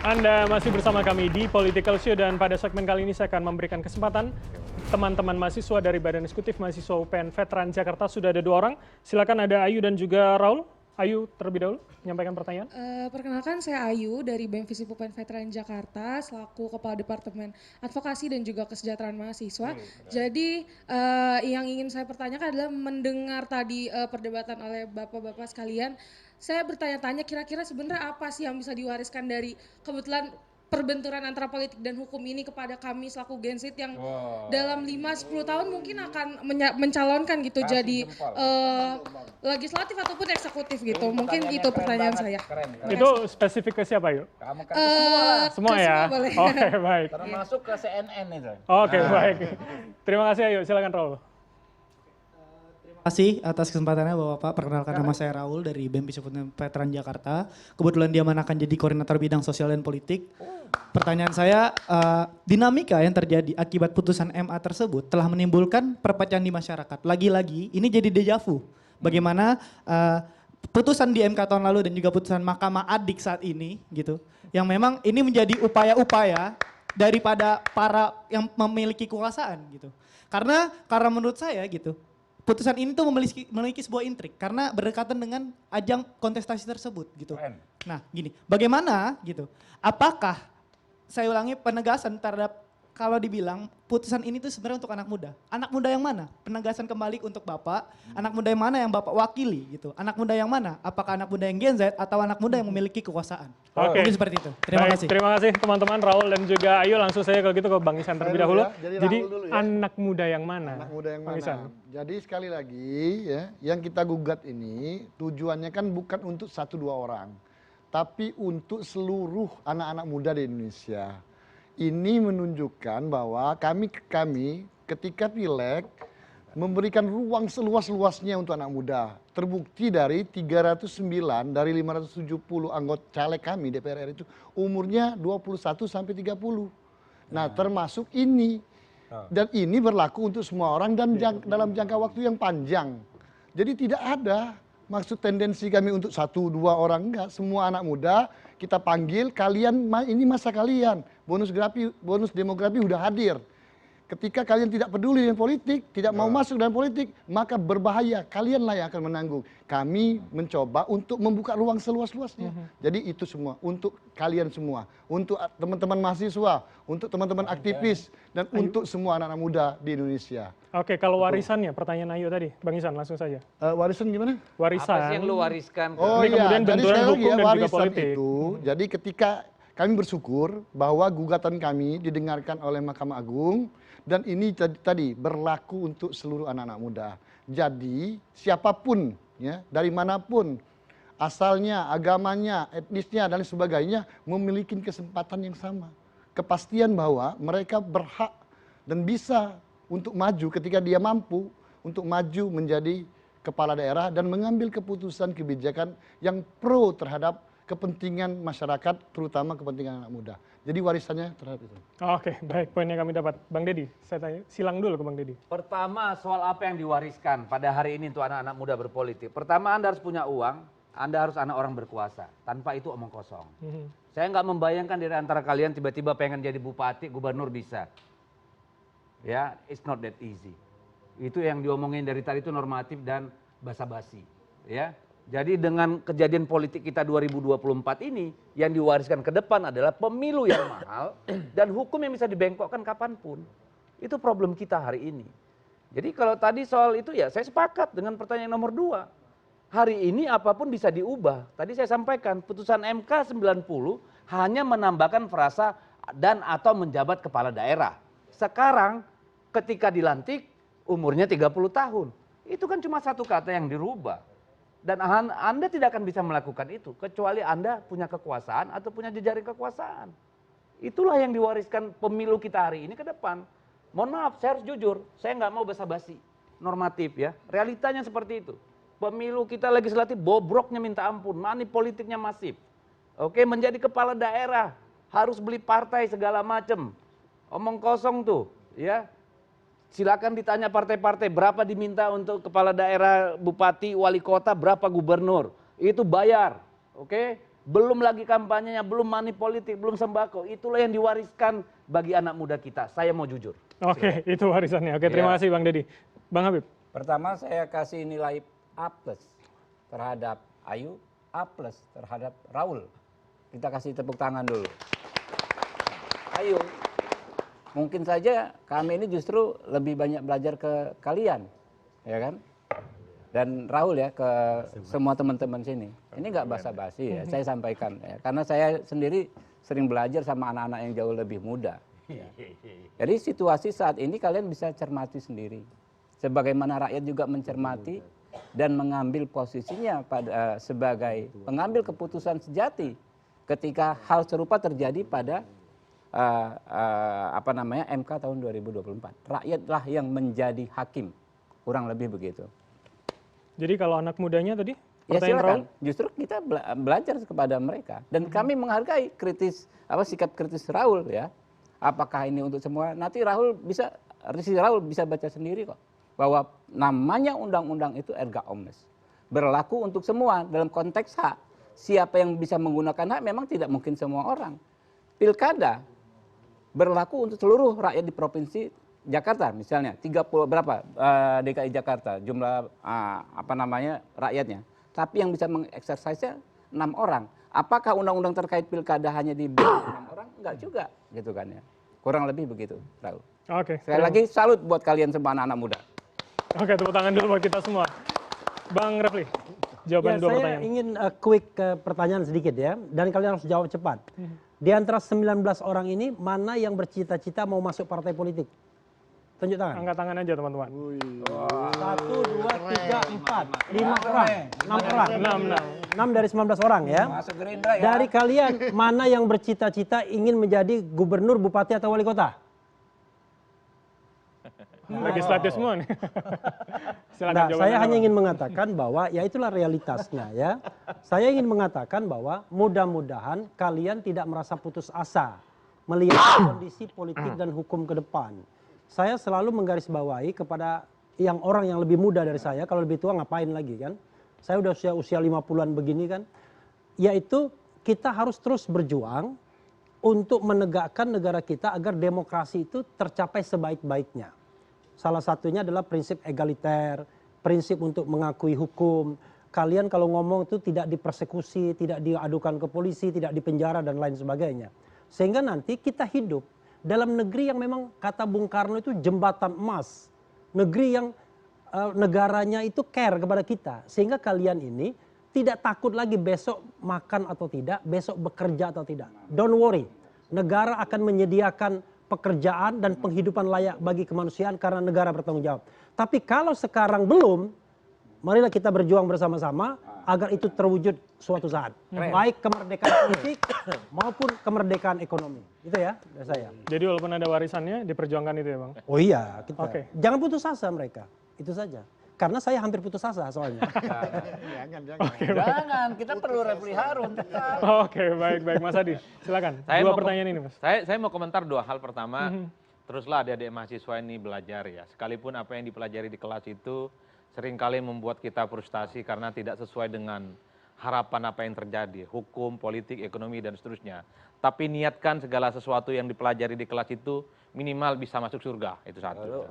Anda masih bersama kami di Political Show dan pada segmen kali ini saya akan memberikan kesempatan teman-teman mahasiswa dari Badan Eksekutif Mahasiswa UPN Veteran Jakarta. Sudah ada 2 orang, silakan ada Ayu dan juga Raul. Ayu terlebih dahulu menyampaikan pertanyaan. Perkenalkan saya Ayu dari BEM Visip UPN Veteran Jakarta selaku Kepala Departemen Advokasi dan juga Kesejahteraan Mahasiswa. Jadi yang ingin saya pertanyakan adalah mendengar tadi perdebatan oleh bapak-bapak sekalian, saya bertanya-tanya kira-kira sebenarnya apa sih yang bisa diwariskan dari kebetulan perbenturan antara politik dan hukum ini kepada kami selaku Gen Z yang dalam 5-10 tahun mungkin akan mencalonkan gitu jadi legislatif ataupun eksekutif gitu. Mungkin gitu pertanyaan saya. Itu spesifik ke siapa yuk? Kamu kan semua Semua ya? Semua boleh. Oke, baik. termasuk ke CNN itu. Oke, baik. Terima kasih Ayu, silakan Raul. Terima kasih atas kesempatannya Bapak. Perkenalkan nama saya Raul dari BEM Visip UPN Veteran Jakarta. Kebetulan dia akan jadi koordinator bidang sosial dan politik. Pertanyaan saya, dinamika yang terjadi akibat putusan MA tersebut telah menimbulkan perpecahan di masyarakat. Lagi-lagi ini jadi dejavu. Bagaimana putusan di MK tahun lalu dan juga putusan Mahkamah Adik saat ini gitu. Yang memang ini menjadi upaya-upaya daripada para yang memiliki kekuasaan gitu. Karena menurut saya gitu, putusan ini tuh memiliki sebuah intrik karena berdekatan dengan ajang kontestasi tersebut gitu. Nah gini, bagaimana gitu, apakah saya ulangi penegasan terhadap kalau dibilang putusan ini tuh sebenarnya untuk anak muda yang mana? Penegasan kembali untuk Bapak, anak muda yang mana yang Bapak wakili gitu, anak muda yang mana? Apakah anak muda yang Gen Z atau anak muda yang memiliki kekuasaan? Oke. Mungkin seperti itu, terima kasih. Terima kasih teman-teman Raul dan juga Ayu, langsung saya kalau gitu ke Bang Isan terlebih dahulu. Jadi anak muda yang mana? Anak muda yang Bang Isan. mana? Jadi sekali lagi ya, yang kita gugat ini tujuannya kan bukan untuk 1-2 orang, tapi untuk seluruh anak-anak muda di Indonesia. Ini menunjukkan bahwa kami ketika pileg memberikan ruang seluas-luasnya untuk anak muda. Terbukti dari 309 dari 570 anggota caleg kami DPR RI itu umurnya 21 sampai 30. Nah, termasuk ini. Dan ini berlaku untuk semua orang dan dalam jangka waktu yang panjang. Jadi tidak ada maksud tendensi kami untuk 1-2 orang, enggak. Semua anak muda kita panggil, kalian ini masa kalian. Bonus demografi udah hadir. Ketika kalian tidak peduli dengan politik, tidak mau masuk dalam politik, maka berbahaya. Kalianlah yang akan menanggung. Kami mencoba untuk membuka ruang seluas-luasnya. Jadi itu semua untuk kalian semua, untuk teman-teman mahasiswa, untuk teman-teman aktivis, dan untuk semua anak-anak muda di Indonesia. Oke, kalau warisannya, pertanyaan Ayu tadi, Bang Isan langsung saja. Warisan gimana? Warisan. Apa sih yang lu wariskan? Oh Ini iya, kemudian jadi benturan sekali lagi hukum ya, dan juga warisan politik. itu, jadi ketika kami bersyukur bahwa gugatan kami didengarkan oleh Mahkamah Agung dan ini tadi berlaku untuk seluruh anak-anak muda. Jadi siapapun ya, dari manapun asalnya, agamanya, etnisnya dan sebagainya memiliki kesempatan yang sama. Kepastian bahwa mereka berhak dan bisa untuk maju ketika dia mampu untuk maju menjadi kepala daerah dan mengambil keputusan kebijakan yang pro terhadap kepentingan masyarakat, terutama kepentingan anak muda. Jadi warisannya terhadap itu. Oke, baik, poinnya kami dapat. Bang Deddy, saya tanya, silang dulu ke Bang Deddy. Pertama, soal apa yang diwariskan pada hari ini untuk anak-anak muda berpolitik. Pertama, Anda harus punya uang, Anda harus anak orang berkuasa. Tanpa itu omong kosong. Saya nggak membayangkan dari antara kalian tiba-tiba pengen jadi bupati, gubernur bisa. Ya, it's not that easy. Itu yang diomongin dari tadi itu normatif dan basa-basi. Ya. Jadi dengan kejadian politik kita 2024 ini, yang diwariskan ke depan adalah pemilu yang mahal dan hukum yang bisa dibengkokkan kapanpun. Itu problem kita hari ini. Jadi kalau tadi soal itu ya saya sepakat dengan pertanyaan nomor 2. Hari ini apapun bisa diubah. Tadi saya sampaikan putusan MK 90 hanya menambahkan frasa dan atau menjabat kepala daerah. Sekarang ketika dilantik umurnya 30 tahun. Itu kan cuma satu kata yang dirubah. Dan Anda tidak akan bisa melakukan itu kecuali Anda punya kekuasaan atau punya jejaring kekuasaan. Itulah yang diwariskan pemilu kita hari ini ke depan. Mohon maaf, saya harus jujur, saya nggak mau basa-basi normatif ya. Realitanya seperti itu. Pemilu kita legislatif bobroknya minta ampun, money politiknya masif. Oke, menjadi kepala daerah harus beli partai segala macam. Omong kosong tuh, ya. Silakan ditanya partai-partai berapa diminta untuk kepala daerah, bupati, wali kota, berapa gubernur. Itu bayar, oke? Belum lagi kampanyenya, belum money politik, belum sembako. Itulah yang diwariskan bagi anak muda kita. Saya mau jujur. Oke, itu warisannya. Oke, terima kasih Bang Deddy. Bang Habib. Pertama saya kasih nilai A+ terhadap Ayu, A+ terhadap Raul. Kita kasih tepuk tangan dulu. Ayu, mungkin saja kami ini justru lebih banyak belajar ke kalian, ya kan? Dan Raul ya, ke semua teman-teman sini. Ini nggak basa-basi ya, saya sampaikan. Ya. Karena saya sendiri sering belajar sama anak-anak yang jauh lebih muda. Ya. Jadi situasi saat ini kalian bisa cermati sendiri. Sebagaimana rakyat juga mencermati dan mengambil posisinya sebagai pengambil keputusan sejati ketika hal serupa terjadi pada MK tahun 2024. Rakyatlah yang menjadi hakim, kurang lebih begitu. Jadi kalau anak mudanya tadi, Ya pertanyaan Raul? silakan. Justru kita belajar kepada mereka dan kami menghargai sikap kritis Raul ya. Apakah ini untuk semua? Nanti Raul bisa baca sendiri kok bahwa namanya undang-undang itu erga omnes, berlaku untuk semua dalam konteks hak. Siapa yang bisa menggunakan hak memang tidak mungkin semua orang. Pilkada berlaku untuk seluruh rakyat di provinsi Jakarta misalnya 30 berapa DKI Jakarta jumlah rakyatnya. Tapi yang bisa mengeksersisnya 6 orang. Apakah undang-undang terkait pilkada hanya di 6 orang? Enggak juga, gitu kan ya. Kurang lebih begitu, Raul. Oke. Sekali lagi salut buat kalian semua anak-anak muda. Oke, tepuk tangan dulu buat kita semua. Bang Refli, jawaban dua saya pertanyaan. ingin quick pertanyaan sedikit ya, dan kalian harus jawab cepat. Di antara 19 orang ini, mana yang bercita-cita mau masuk partai politik? Tunjuk tangan. Angkat tangan aja teman-teman. 1, 2, 3, 4, 5 orang, 6 orang. 6 dari 19 orang ya. Masuk Gerindra ya. Dari kalian, mana yang bercita-cita ingin menjadi gubernur, bupati, atau wali kota? Legislatif semua nih. Silakan Nah, jawabannya, saya hanya Bang. ingin mengatakan bahwa ya itulah realitasnya ya. Saya ingin mengatakan bahwa mudah-mudahan kalian tidak merasa putus asa melihat kondisi politik dan hukum ke depan. Saya selalu menggarisbawahi kepada orang yang lebih muda dari saya, kalau lebih tua ngapain lagi kan. Saya udah usia 50-an begini kan. Yaitu kita harus terus berjuang untuk menegakkan negara kita agar demokrasi itu tercapai sebaik-baiknya. Salah satunya adalah prinsip egaliter, prinsip untuk mengakui hukum. Kalian kalau ngomong itu tidak dipersekusi, tidak diadukan ke polisi, tidak dipenjara dan lain sebagainya. Sehingga nanti kita hidup dalam negeri yang memang kata Bung Karno itu jembatan emas. Negeri yang negaranya itu care kepada kita. Sehingga kalian ini tidak takut lagi besok makan atau tidak, besok bekerja atau tidak. Don't worry, negara akan menyediakan pekerjaan dan penghidupan layak bagi kemanusiaan karena negara bertanggung jawab. Tapi kalau sekarang belum, marilah kita berjuang bersama-sama agar itu terwujud suatu saat. Baik kemerdekaan politik maupun kemerdekaan ekonomi. Itu ya dari saya. Jadi walaupun ada warisannya, diperjuangkan itu ya Bang? Oh iya, kita. Oke. Jangan putus asa mereka. Itu saja. Karena saya hampir putus asa soalnya. Jangan, kita perlu Refli Harun. Oke, baik Mas Adi. Silakan. Dua pertanyaan ini Mas. Saya mau komentar 2 hal. Pertama, teruslah adik-adik mahasiswa ini belajar ya. Sekalipun apa yang dipelajari di kelas itu seringkali membuat kita frustasi karena tidak sesuai dengan harapan apa yang terjadi. Hukum, politik, ekonomi, dan seterusnya. Tapi niatkan segala sesuatu yang dipelajari di kelas itu minimal bisa masuk surga. Itu satu.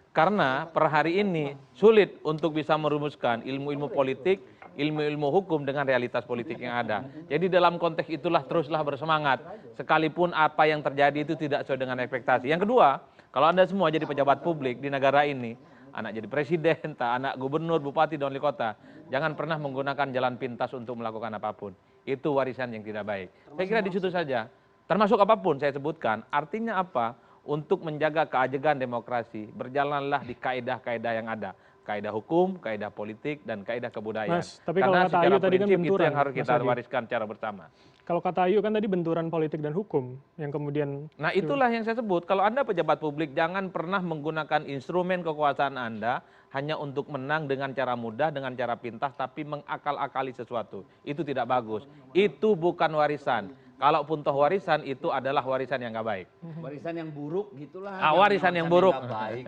Karena per hari ini sulit untuk bisa merumuskan ilmu-ilmu politik, ilmu-ilmu hukum dengan realitas politik yang ada. Jadi dalam konteks itulah teruslah bersemangat. Sekalipun apa yang terjadi itu tidak sesuai dengan ekspektasi. Yang kedua, kalau Anda semua jadi pejabat publik di negara ini, anak jadi presiden, anak gubernur, bupati, dan wali kota, jangan pernah menggunakan jalan pintas untuk melakukan apapun. Itu warisan yang tidak baik. Saya kira di situ saja. Termasuk apapun saya sebutkan, artinya apa? Untuk menjaga keajegan demokrasi, berjalanlah di kaedah-kaedah yang ada. Kaedah hukum, kaedah politik, dan kaedah kebudayaan. Mas, tapi kalau karena kata secara Ayu tadi kan prinsip itu benturan, yang harus Mas kita Adi. wariskan secara bersama. Kalau kata Ayu kan tadi benturan politik dan hukum yang kemudian... Nah itulah yang saya sebut, kalau Anda pejabat publik jangan pernah menggunakan instrumen kekuasaan Anda hanya untuk menang dengan cara mudah, dengan cara pintas, tapi mengakal-akali sesuatu. Itu tidak bagus. Itu bukan warisan. Kalaupun toh warisan itu adalah warisan yang nggak baik. Warisan yang buruk gitulah. Warisan yang buruk. nggak baik.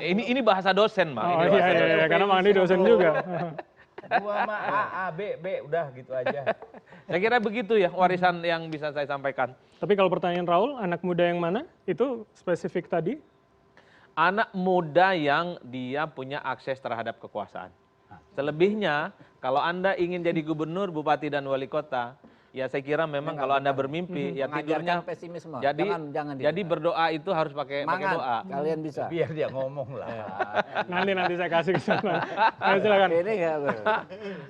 Ini bahasa dosen, Pak. Oh Ini bahasa iya, karena Bang Adi dosen juga. Gua mah A, B, udah gitu aja. Saya kira begitu ya warisan yang bisa saya sampaikan. Tapi kalau pertanyaan Raul, anak muda yang mana? Itu spesifik tadi. Anak muda yang dia punya akses terhadap kekuasaan. Selebihnya, kalau Anda ingin jadi gubernur, bupati, dan wali kota, ya saya kira memang kalau Anda bermimpi, ya tidurnya. Mengajarkan pesimisme. Jadi, jangan jadi berdoa itu harus pakai doa. Kalian bisa. Biar dia ngomong lah. Nanti saya kasih kesempatan. Ayo silakan. Ini nggak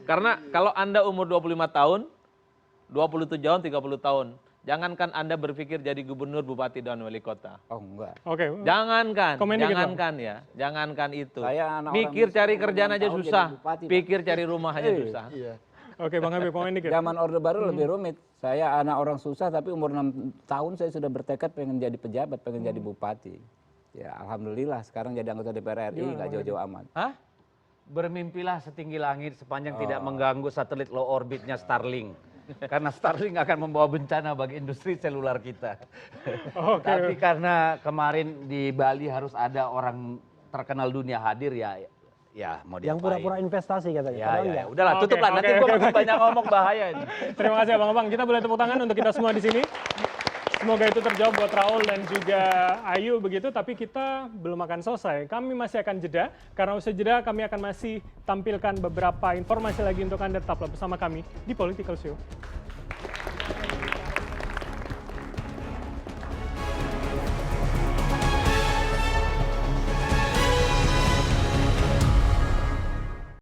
Karena kalau Anda umur 25 tahun, 27 tahun, 30 tahun, jangankan Anda berpikir jadi gubernur, bupati, dan wali kota. Oh enggak. Oke. Jangankan, Komen dikit, jangankan ya, jangankan itu. Saya anak Pikir orang cari miskin, kerjaan 6 aja tahun susah, jadi bupati, Pak. pikir cari rumah aja susah. Oke, Bang Habib, komen dikit. Zaman Orde Baru lebih rumit. Saya anak orang susah tapi umur 6 tahun saya sudah bertekad pengen jadi pejabat, pengen jadi bupati. Ya alhamdulillah sekarang jadi anggota DPR RI nggak jauh-jauh amat. Hah? Bermimpilah setinggi langit sepanjang tidak mengganggu satelit low orbitnya Starlink. Karena Starlink akan membawa bencana bagi industri selular kita. Oke. Tapi karena kemarin di Bali harus ada orang terkenal dunia hadir ya mau Yang diapain. pura-pura investasi katanya. Ya, Padahal ya, enggak. udahlah tutup lah. Nanti oke, gua oke. makin banyak ngomong bahaya ini. Terima kasih Abang-abang. Kita boleh tepuk tangan untuk kita semua di sini. Semoga itu terjawab buat Raul dan juga Ayu begitu, tapi kita belum akan selesai. Kami masih akan jeda, karena usai jeda kami akan masih tampilkan beberapa informasi lagi untuk Anda. Tetaplah bersama kami di Political Show.